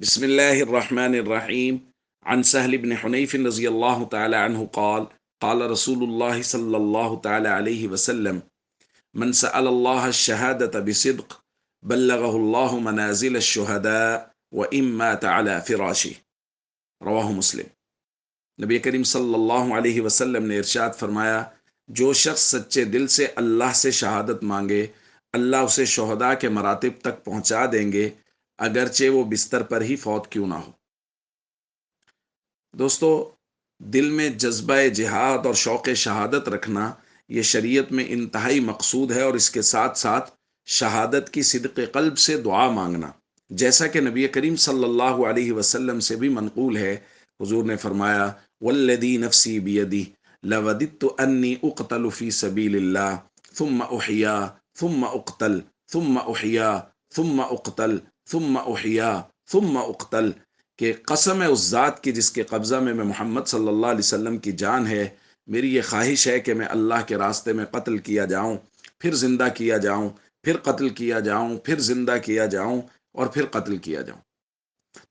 بسم الله الرحمن الرحيم. عن سهل بن حنيف رضي الله تعالى عنه قال قال رسول الله صلى الله تعالى عليه وسلم: من سأل الله الشهادة بصدق بلغه الله منازل الشهداء وإن مات على فراشه. رواہ مسلم۔ نبی کریم صلی اللہ علیہ وسلم نے ارشاد فرمایا، جو شخص سچے دل سے اللہ سے شہادت مانگے اللہ اسے شہداء کے مراتب تک پہنچا دیں گے، اگرچہ وہ بستر پر ہی فوت کیوں نہ ہو۔ دوستو، دل میں جذبہ جہاد اور شوق شہادت رکھنا یہ شریعت میں انتہائی مقصود ہے، اور اس کے ساتھ ساتھ شہادت کی صدق قلب سے دعا مانگنا، جیسا کہ نبی کریم صلی اللہ علیہ وسلم سے بھی منقول ہے۔ حضور نے فرمایا: والذی نفسی بیدی لوددت انی اقتل فی سبیل اللہ ثم احیا ثم اقتل ثم احیا ثم اقتل ثم احیا ثم اقتل، کہ قسم ہے اس ذات کی جس کے قبضہ میں محمد صلی اللہ علیہ وسلم کی جان ہے، میری یہ خواہش ہے کہ میں اللہ کے راستے میں قتل کیا جاؤں، پھر زندہ کیا جاؤں، پھر قتل کیا جاؤں، پھر زندہ کیا جاؤں، اور پھر قتل کیا جاؤں۔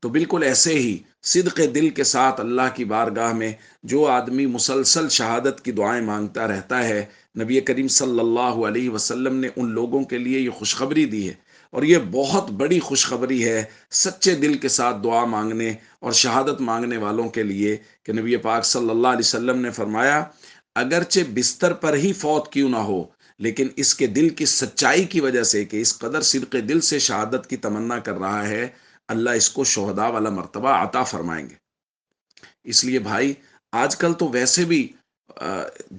تو بالکل ایسے ہی صدق دل کے ساتھ اللہ کی بارگاہ میں جو آدمی مسلسل شہادت کی دعائیں مانگتا رہتا ہے، نبی کریم صلی اللہ علیہ وسلم نے ان لوگوں کے لیے یہ خوشخبری دی ہے، اور یہ بہت بڑی خوشخبری ہے سچے دل کے ساتھ دعا مانگنے اور شہادت مانگنے والوں کے لیے، کہ نبی پاک صلی اللہ علیہ وسلم نے فرمایا، اگرچہ بستر پر ہی فوت کیوں نہ ہو، لیکن اس کے دل کی سچائی کی وجہ سے کہ اس قدر صدق دل سے شہادت کی تمنا کر رہا ہے، اللہ اس کو شہداء والا مرتبہ عطا فرمائیں گے۔ اس لیے بھائی، آج کل تو ویسے بھی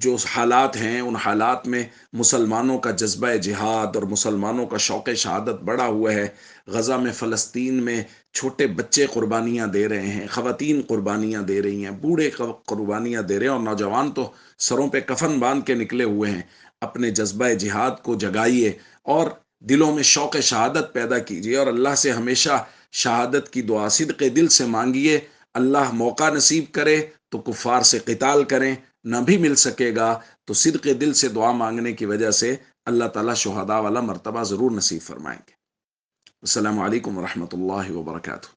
جو حالات ہیں ان حالات میں مسلمانوں کا جذبہ جہاد اور مسلمانوں کا شوق شہادت بڑا ہوا ہے۔ غزہ میں، فلسطین میں چھوٹے بچے قربانیاں دے رہے ہیں، خواتین قربانیاں دے رہی ہیں، بوڑھے قربانیاں دے رہے ہیں، اور نوجوان تو سروں پہ کفن باندھ کے نکلے ہوئے ہیں۔ اپنے جذبہ جہاد کو جگائیے اور دلوں میں شوق شہادت پیدا کیجیے، اور اللہ سے ہمیشہ شہادت کی دعا صدق دل سے مانگیے۔ اللہ موقع نصیب کرے تو کفار سے قتال کریں، نہ بھی مل سکے گا تو صدق دل سے دعا مانگنے کی وجہ سے اللہ تعالیٰ شہداء والا مرتبہ ضرور نصیب فرمائیں گے۔ السلام علیکم ورحمۃ اللہ وبرکاتہ۔